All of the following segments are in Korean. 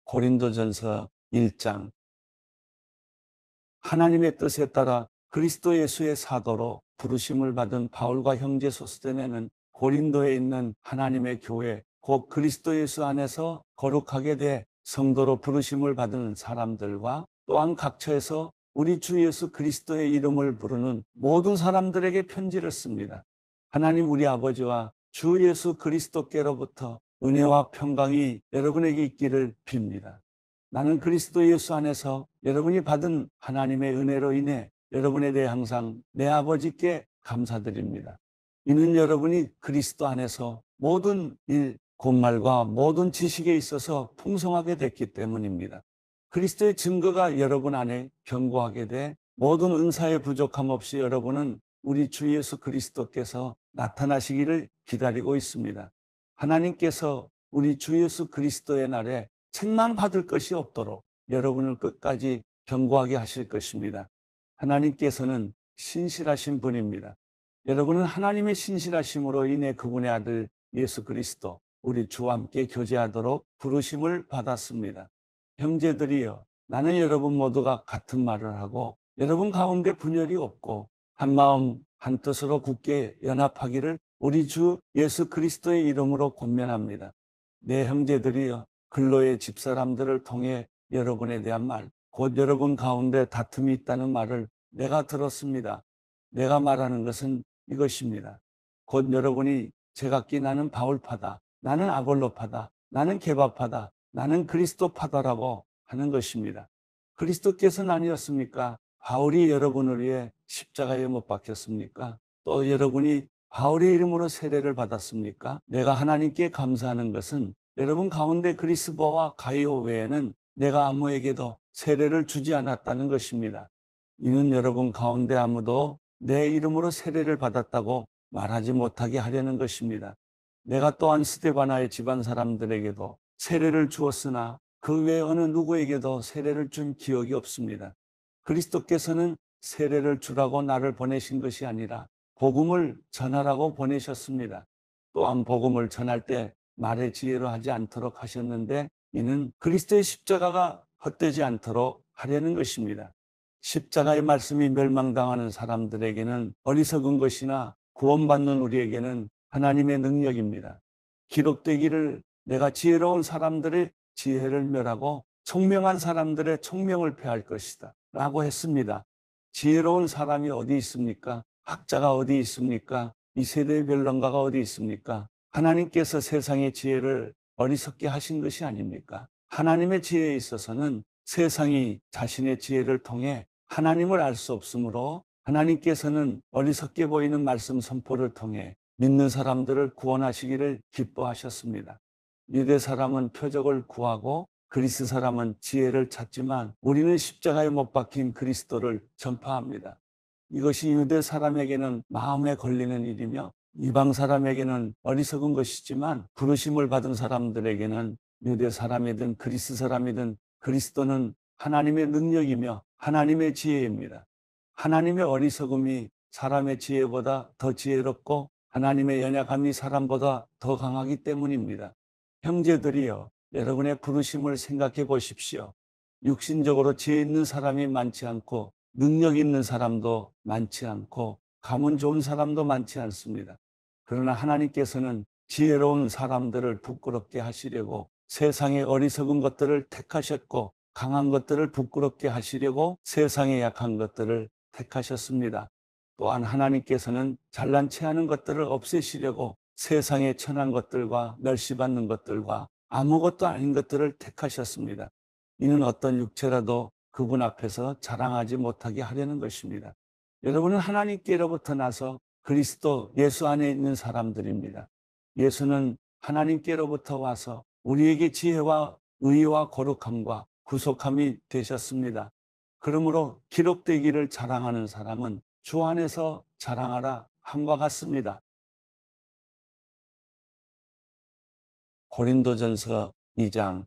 고린도전서 1장. 하나님의 뜻에 따라 그리스도 예수의 사도로 부르심을 받은 바울과 형제 소스데네는 고린도에 있는 하나님의 교회, 곧 그리스도 예수 안에서 거룩하게 돼 성도로 부르심을 받은 사람들과 또한 각처에서 우리 주 예수 그리스도의 이름을 부르는 모든 사람들에게 편지를 씁니다. 하나님 우리 아버지와 주 예수 그리스도께로부터 은혜와 평강이 여러분에게 있기를 빕니다. 나는 그리스도 예수 안에서 여러분이 받은 하나님의 은혜로 인해 여러분에 대해 항상 내 아버지께 감사드립니다. 이는 여러분이 그리스도 안에서 모든 일, 곧말과 모든 지식에 있어서 풍성하게 됐기 때문입니다. 그리스도의 증거가 여러분 안에 견고하게 돼 모든 은사의 부족함 없이 여러분은 우리 주 예수 그리스도께서 나타나시기를 기다리고 있습니다. 하나님께서 우리 주 예수 그리스도의 날에 책망 받을 것이 없도록 여러분을 끝까지 견고하게 하실 것입니다. 하나님께서는 신실하신 분입니다. 여러분은 하나님의 신실하심으로 인해 그분의 아들 예수 그리스도 우리 주와 함께 교제하도록 부르심을 받았습니다. 형제들이여, 나는 여러분 모두가 같은 말을 하고 여러분 가운데 분열이 없고 한마음 한뜻으로 굳게 연합하기를 우리 주 예수 그리스도의 이름으로 권면합니다. 내 형제들이여, 근로의 집사람들을 통해 여러분에 대한 말, 곧 여러분 가운데 다툼이 있다는 말을 내가 들었습니다. 내가 말하는 것은 이것입니다. 곧 여러분이 제각기 나는 바울파다, 나는 아볼로파다, 나는 게바파다, 나는 그리스도파다라고 하는 것입니다. 그리스도께서는 아니었습니까? 바울이 여러분을 위해 십자가에 못 박혔습니까? 또 여러분이 바울의 이름으로 세례를 받았습니까? 내가 하나님께 감사하는 것은 여러분 가운데 그리스도와 가이오 외에는 내가 아무에게도 세례를 주지 않았다는 것입니다. 이는 여러분 가운데 아무도 내 이름으로 세례를 받았다고 말하지 못하게 하려는 것입니다. 내가 또한 스데바나의 집안 사람들에게도 세례를 주었으나 그 외 어느 누구에게도 세례를 준 기억이 없습니다. 그리스도께서는 세례를 주라고 나를 보내신 것이 아니라 복음을 전하라고 보내셨습니다. 또한 복음을 전할 때 말의 지혜로 하지 않도록 하셨는데 이는 그리스도의 십자가가 헛되지 않도록 하려는 것입니다. 십자가의 말씀이 멸망당하는 사람들에게는 어리석은 것이나 구원받는 우리에게는 하나님의 능력입니다. 기록되기를 내가 지혜로운 사람들의 지혜를 멸하고 총명한 사람들의 총명을 폐할 것이다 라고 했습니다. 지혜로운 사람이 어디 있습니까? 학자가 어디 있습니까? 이 세대의 변론가가 어디 있습니까? 하나님께서 세상의 지혜를 어리석게 하신 것이 아닙니까? 하나님의 지혜에 있어서는 세상이 자신의 지혜를 통해 하나님을 알 수 없으므로 하나님께서는 어리석게 보이는 말씀 선포를 통해 믿는 사람들을 구원하시기를 기뻐하셨습니다. 유대 사람은 표적을 구하고 그리스 사람은 지혜를 찾지만 우리는 십자가에 못 박힌 그리스도를 전파합니다. 이것이 유대 사람에게는 마음에 걸리는 일이며 이방 사람에게는 어리석은 것이지만 부르심을 받은 사람들에게는 유대 사람이든 그리스 사람이든 그리스도는 하나님의 능력이며 하나님의 지혜입니다. 하나님의 어리석음이 사람의 지혜보다 더 지혜롭고 하나님의 연약함이 사람보다 더 강하기 때문입니다. 형제들이여, 여러분의 부르심을 생각해 보십시오. 육신적으로 지혜 있는 사람이 많지 않고 능력 있는 사람도 많지 않고 가문 좋은 사람도 많지 않습니다. 그러나 하나님께서는 지혜로운 사람들을 부끄럽게 하시려고 세상의 어리석은 것들을 택하셨고 강한 것들을 부끄럽게 하시려고 세상의 약한 것들을 택하셨습니다. 또한 하나님께서는 잘난 체하는 것들을 없애시려고 세상의 천한 것들과 멸시받는 것들과 아무것도 아닌 것들을 택하셨습니다. 이는 어떤 육체라도 그분 앞에서 자랑하지 못하게 하려는 것입니다. 여러분은 하나님께로부터 나서 그리스도 예수 안에 있는 사람들입니다. 예수는 하나님께로부터 와서 우리에게 지혜와 의와 거룩함과 구속함이 되셨습니다. 그러므로 기록되기를 자랑하는 사람은 주 안에서 자랑하라 함과 같습니다. 고린도전서 2장.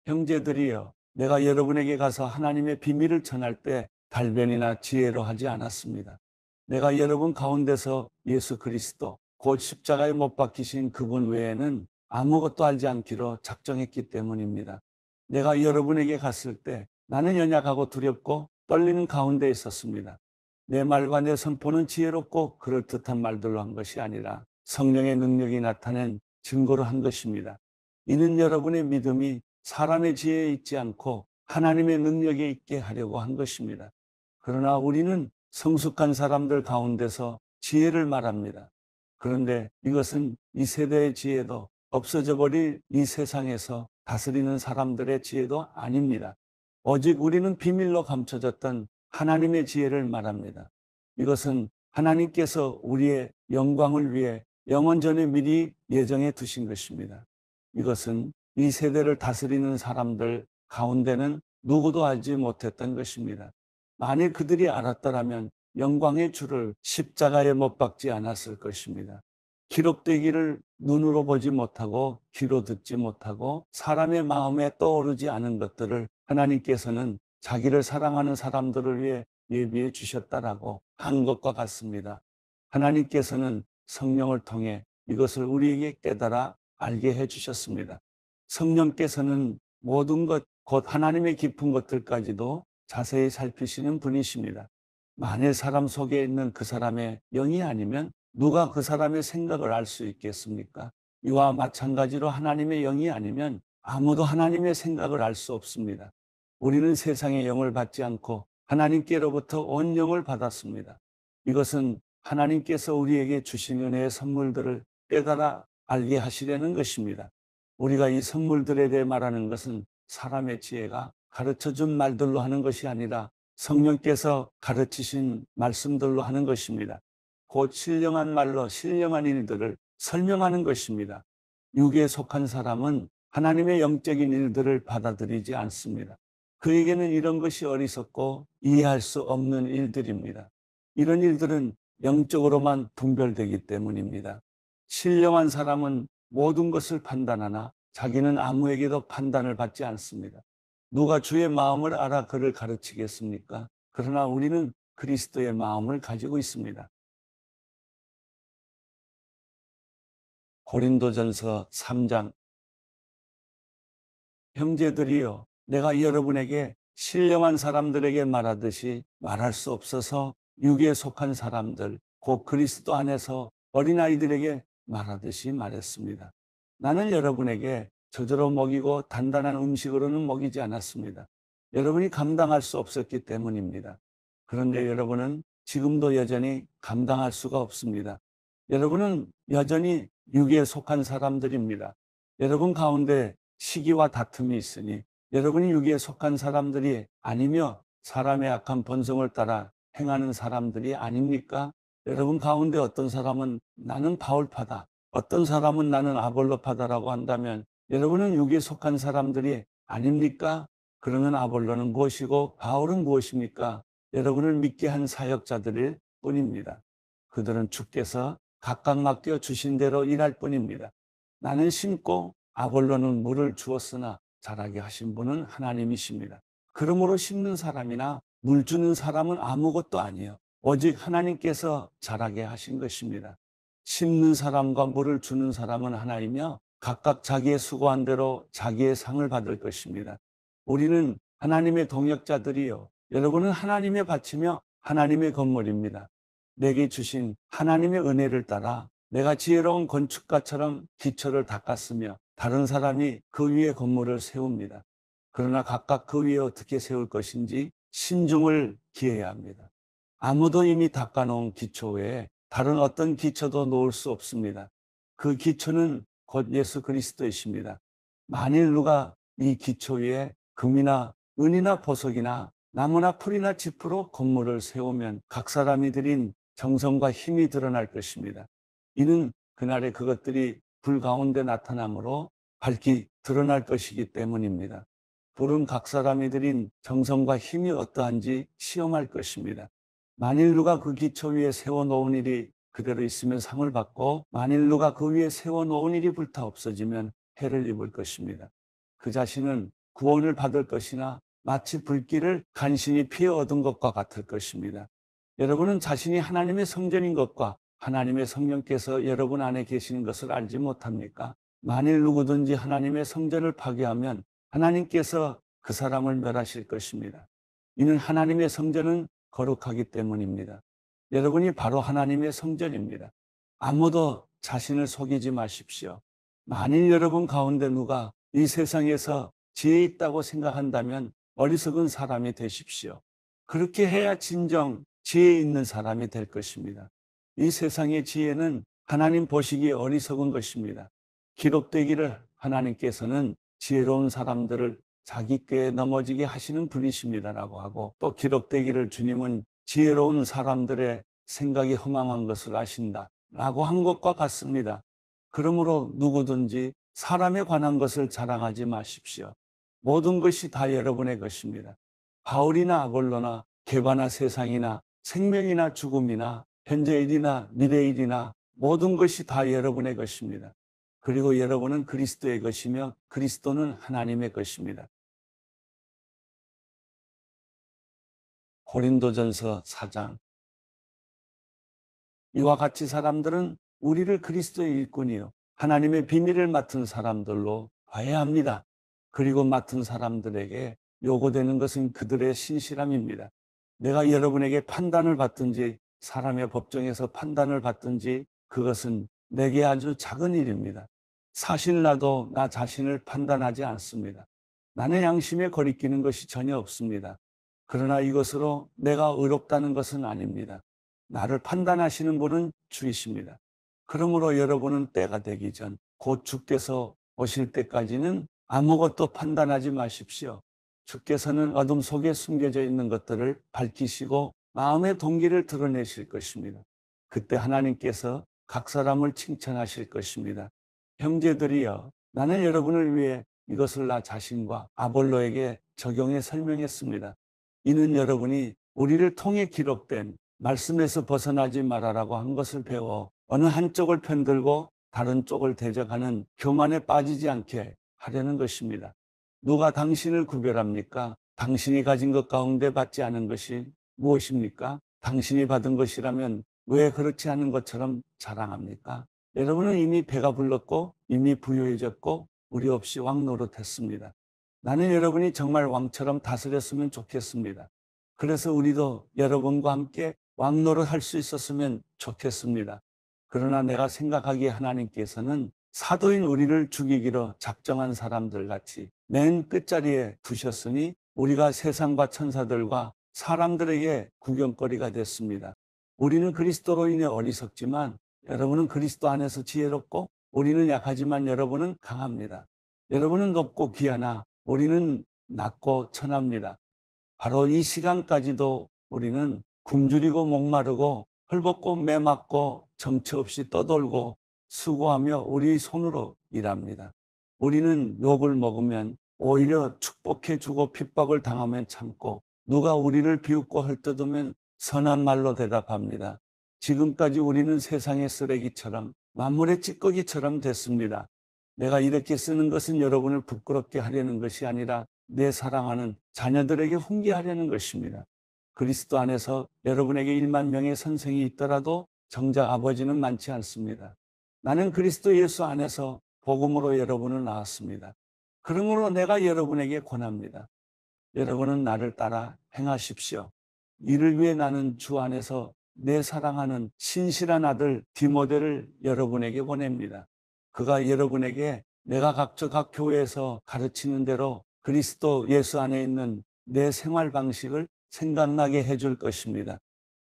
형제들이여, 내가 여러분에게 가서 하나님의 비밀을 전할 때 달변이나 지혜로 하지 않았습니다. 내가 여러분 가운데서 예수 그리스도 곧 십자가에 못 박히신 그분 외에는 아무것도 알지 않기로 작정했기 때문입니다. 내가 여러분에게 갔을 때 나는 연약하고 두렵고 떨리는 가운데 있었습니다. 내 말과 내 선포는 지혜롭고 그럴듯한 말들로 한 것이 아니라 성령의 능력이 나타낸 증거로 한 것입니다. 이는 여러분의 믿음이 사람의 지혜에 있지 않고 하나님의 능력에 있게 하려고 한 것입니다. 그러나 우리는 성숙한 사람들 가운데서 지혜를 말합니다. 그런데 이것은 이 세대의 지혜도 없어져 버릴 이 세상에서 다스리는 사람들의 지혜도 아닙니다. 오직 우리는 비밀로 감춰졌던 하나님의 지혜를 말합니다. 이것은 하나님께서 우리의 영광을 위해 영원 전에 미리 예정해 두신 것입니다. 이것은 이 세대를 다스리는 사람들 가운데는 누구도 알지 못했던 것입니다. 만일 그들이 알았더라면 영광의 주를 십자가에 못 박지 않았을 것입니다. 기록되기를 눈으로 보지 못하고 귀로 듣지 못하고 사람의 마음에 떠오르지 않은 것들을 하나님께서는 자기를 사랑하는 사람들을 위해 예비해 주셨다라고 한 것과 같습니다. 하나님께서는 성령을 통해 이것을 우리에게 깨달아 알게 해 주셨습니다. 성령께서는 모든 것, 곧 하나님의 깊은 것들까지도 자세히 살피시는 분이십니다. 만일 사람 속에 있는 그 사람의 영이 아니면 누가 그 사람의 생각을 알 수 있겠습니까? 이와 마찬가지로 하나님의 영이 아니면 아무도 하나님의 생각을 알 수 없습니다. 우리는 세상의 영을 받지 않고 하나님께로부터 온 영을 받았습니다. 이것은 하나님께서 우리에게 주신 은혜의 선물들을 깨달아 알게 하시려는 것입니다. 우리가 이 선물들에 대해 말하는 것은 사람의 지혜가 가르쳐준 말들로 하는 것이 아니라 성령께서 가르치신 말씀들로 하는 것입니다. 곧 신령한 말로 신령한 일들을 설명하는 것입니다. 육에 속한 사람은 하나님의 영적인 일들을 받아들이지 않습니다. 그에게는 이런 것이 어리석고 이해할 수 없는 일들입니다. 이런 일들은 영적으로만 분별되기 때문입니다. 신령한 사람은 모든 것을 판단하나 자기는 아무에게도 판단을 받지 않습니다. 누가 주의 마음을 알아 그를 가르치겠습니까? 그러나 우리는 그리스도의 마음을 가지고 있습니다. 고린도전서 3장. 형제들이여, 내가 여러분에게 신령한 사람들에게 말하듯이 말할 수 없어서 육에 속한 사람들, 곧 그리스도 안에서 어린아이들에게 말하듯이 말했습니다. 나는 여러분에게 저절로 먹이고 단단한 음식으로는 먹이지 않았습니다. 여러분이 감당할 수 없었기 때문입니다. 그런데 여러분은 지금도 여전히 감당할 수가 없습니다. 여러분은 여전히 육에 속한 사람들입니다. 여러분 가운데 시기와 다툼이 있으니 여러분이 육에 속한 사람들이 아니며 사람의 악한 본성을 따라 행하는 사람들이 아닙니까? 여러분 가운데 어떤 사람은 나는 바울파다, 어떤 사람은 나는 아볼로파다라고 한다면 여러분은 육에 속한 사람들이 아닙니까? 그러면 아볼로는 무엇이고 바울은 무엇입니까? 여러분을 믿게 한 사역자들일 뿐입니다. 그들은 주께서 각각 맡겨 주신 대로 일할 뿐입니다. 나는 심고 아볼로는 물을 주었으나 자라게 하신 분은 하나님이십니다. 그러므로 심는 사람이나 물 주는 사람은 아무것도 아니에요. 오직 하나님께서 자라게 하신 것입니다. 심는 사람과 물을 주는 사람은 하나이며 각각 자기의 수고한 대로 자기의 상을 받을 것입니다. 우리는 하나님의 동역자들이요. 여러분은 하나님의 밭이며 하나님의 건물입니다. 내게 주신 하나님의 은혜를 따라 내가 지혜로운 건축가처럼 기초를 닦았으며 다른 사람이 그 위에 건물을 세웁니다. 그러나 각각 그 위에 어떻게 세울 것인지 신중을 기해야 합니다. 아무도 이미 닦아놓은 기초 외에 다른 어떤 기초도 놓을 수 없습니다. 그 기초는 곧 예수 그리스도이십니다. 만일 누가 이 기초 위에 금이나 은이나 보석이나 나무나 풀이나 짚으로 건물을 세우면 각 사람이 들인 정성과 힘이 드러날 것입니다. 이는 그날에 그것들이 불 가운데 나타나므로 밝히 드러날 것이기 때문입니다. 불은 각 사람이 들인 정성과 힘이 어떠한지 시험할 것입니다. 만일 누가 그 기초 위에 세워놓은 일이 그대로 있으면 상을 받고 만일 누가 그 위에 세워놓은 일이 불타 없어지면 해를 입을 것입니다. 그 자신은 구원을 받을 것이나 마치 불길을 간신히 피해 얻은 것과 같을 것입니다. 여러분은 자신이 하나님의 성전인 것과 하나님의 성령께서 여러분 안에 계시는 것을 알지 못합니까? 만일 누구든지 하나님의 성전을 파괴하면 하나님께서 그 사람을 멸하실 것입니다. 이는 하나님의 성전은 거룩하기 때문입니다. 여러분이 바로 하나님의 성전입니다. 아무도 자신을 속이지 마십시오. 만일 여러분 가운데 누가 이 세상에서 지혜 있다고 생각한다면 어리석은 사람이 되십시오. 그렇게 해야 진정 지혜 있는 사람이 될 것입니다. 이 세상의 지혜는 하나님 보시기에 어리석은 것입니다. 기록되기를 하나님께서는 지혜로운 사람들을 자기 꾀에 넘어지게 하시는 분이십니다라고 하고, 또 기록되기를 주님은 지혜로운 사람들의 생각이 허망한 것을 아신다라고 한 것과 같습니다. 그러므로 누구든지 사람에 관한 것을 자랑하지 마십시오. 모든 것이 다 여러분의 것입니다. 바울이나 아볼로나 개바나 세상이나 생명이나 죽음이나 현재일이나 미래일이나 모든 것이 다 여러분의 것입니다. 그리고 여러분은 그리스도의 것이며 그리스도는 하나님의 것입니다. 고린도전서 4장. 이와 같이 사람들은 우리를 그리스도의 일꾼이요 하나님의 비밀을 맡은 사람들로 봐야 합니다. 그리고 맡은 사람들에게 요구되는 것은 그들의 신실함입니다. 내가 여러분에게 판단을 받든지 사람의 법정에서 판단을 받든지 그것은 내게 아주 작은 일입니다. 사실 나도 나 자신을 판단하지 않습니다. 나는 양심에 거리끼는 것이 전혀 없습니다. 그러나 이것으로 내가 의롭다는 것은 아닙니다. 나를 판단하시는 분은 주이십니다. 그러므로 여러분은 때가 되기 전 곧 주께서 오실 때까지는 아무것도 판단하지 마십시오. 주께서는 어둠 속에 숨겨져 있는 것들을 밝히시고 마음의 동기를 드러내실 것입니다. 그때 하나님께서 각 사람을 칭찬하실 것입니다. 형제들이여, 나는 여러분을 위해 이것을 나 자신과 아볼로에게 적용해 설명했습니다. 이는 여러분이 우리를 통해 기록된 말씀에서 벗어나지 말아라고 한 것을 배워 어느 한쪽을 편들고 다른 쪽을 대적하는 교만에 빠지지 않게 하려는 것입니다. 누가 당신을 구별합니까? 당신이 가진 것 가운데 받지 않은 것이 무엇입니까? 당신이 받은 것이라면 왜 그렇지 않은 것처럼 자랑합니까? 여러분은 이미 배가 불렀고 이미 부유해졌고 우리 없이 왕 노릇했습니다. 나는 여러분이 정말 왕처럼 다스렸으면 좋겠습니다. 그래서 우리도 여러분과 함께 왕 노릇할 수 있었으면 좋겠습니다. 그러나 내가 생각하기에 하나님께서는 사도인 우리를 죽이기로 작정한 사람들 같이 맨 끝자리에 두셨으니 우리가 세상과 천사들과 사람들에게 구경거리가 됐습니다. 우리는 그리스도로 인해 어리석지만 여러분은 그리스도 안에서 지혜롭고 우리는 약하지만 여러분은 강합니다. 여러분은 높고 귀하나 우리는 낮고 천합니다. 바로 이 시간까지도 우리는 굶주리고 목마르고 헐벗고 매맞고 정처 없이 떠돌고 수고하며 우리 손으로 일합니다. 우리는 욕을 먹으면 오히려 축복해 주고 핍박을 당하면 참고 누가 우리를 비웃고 헐뜯으면 선한 말로 대답합니다. 지금까지 우리는 세상의 쓰레기처럼 만물의 찌꺼기처럼 됐습니다. 내가 이렇게 쓰는 것은 여러분을 부끄럽게 하려는 것이 아니라 내 사랑하는 자녀들에게 훈계하려는 것입니다. 그리스도 안에서 여러분에게 1만 명의 선생이 있더라도 정작 아버지는 많지 않습니다. 나는 그리스도 예수 안에서 복음으로 여러분을 낳았습니다. 그러므로 내가 여러분에게 권합니다. 여러분은 나를 따라 행하십시오. 이를 위해 나는 주 안에서 내 사랑하는 신실한 아들 디모데를 여러분에게 보냅니다. 그가 여러분에게 내가 각 교회에서 가르치는 대로 그리스도 예수 안에 있는 내 생활 방식을 생각나게 해줄 것입니다.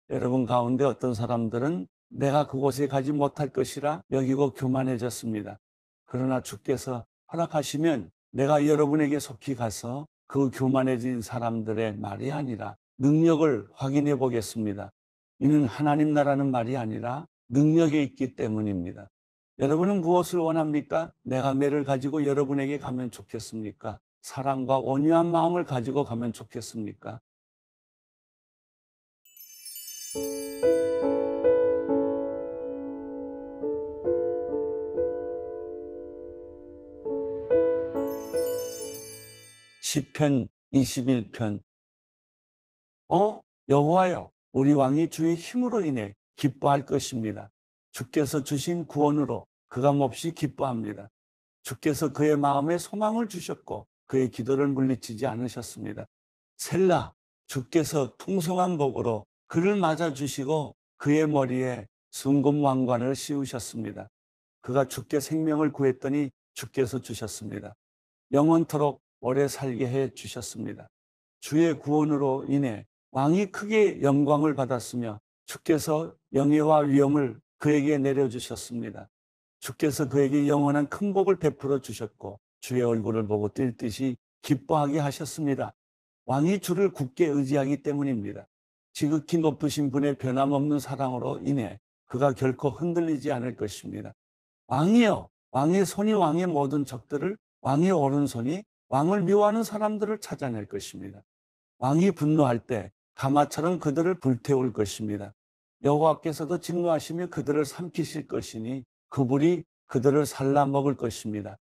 여러분 가운데 어떤 사람들은 내가 그곳에 가지 못할 것이라 여기고 교만해졌습니다. 그러나 주께서 허락하시면 내가 여러분에게 속히 가서 그 교만해진 사람들의 말이 아니라 능력을 확인해 보겠습니다. 이는 하나님 나라는 말이 아니라 능력에 있기 때문입니다. 여러분은 무엇을 원합니까? 내가 매를 가지고 여러분에게 가면 좋겠습니까? 사랑과 온유한 마음을 가지고 가면 좋겠습니까? 시편 21편. 여호와여, 우리 왕이 주의 힘으로 인해 기뻐할 것입니다. 주께서 주신 구원으로 그가 몹시 기뻐합니다. 주께서 그의 마음에 소망을 주셨고 그의 기도를 물리치지 않으셨습니다. 셀라, 주께서 풍성한 복으로 그를 맞아주시고 그의 머리에 순금 왕관을 씌우셨습니다. 그가 주께 생명을 구했더니 주께서 주셨습니다. 영원토록 오래 살게 해 주셨습니다. 주의 구원으로 인해 왕이 크게 영광을 받았으며 주께서 영예와 위엄을 그에게 내려주셨습니다. 주께서 그에게 영원한 큰 복을 베풀어 주셨고 주의 얼굴을 보고 뛸 듯이 기뻐하게 하셨습니다. 왕이 주를 굳게 의지하기 때문입니다. 지극히 높으신 분의 변함없는 사랑으로 인해 그가 결코 흔들리지 않을 것입니다. 왕이여, 왕의 손이 왕의 모든 적들을, 왕의 오른손이 왕을 미워하는 사람들을 찾아낼 것입니다. 왕이 분노할 때 가마처럼 그들을 불태울 것입니다. 여호와께서도 진노하시며 그들을 삼키실 것이니 그 불이 그들을 살라 먹을 것입니다.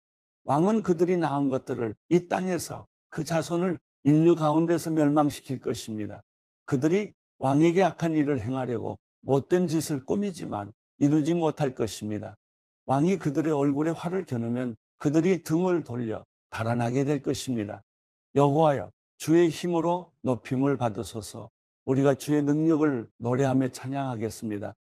왕은 그들이 낳은 것들을 이 땅에서 그 자손을 인류 가운데서 멸망시킬 것입니다. 그들이 왕에게 악한 일을 행하려고 못된 짓을 꾸미지만 이루지 못할 것입니다. 왕이 그들의 얼굴에 활을 겨누면 그들이 등을 돌려 달아나게 될 것입니다. 여호와여, 주의 힘으로 높임을 받으소서. 우리가 주의 능력을 노래하며 찬양하겠습니다.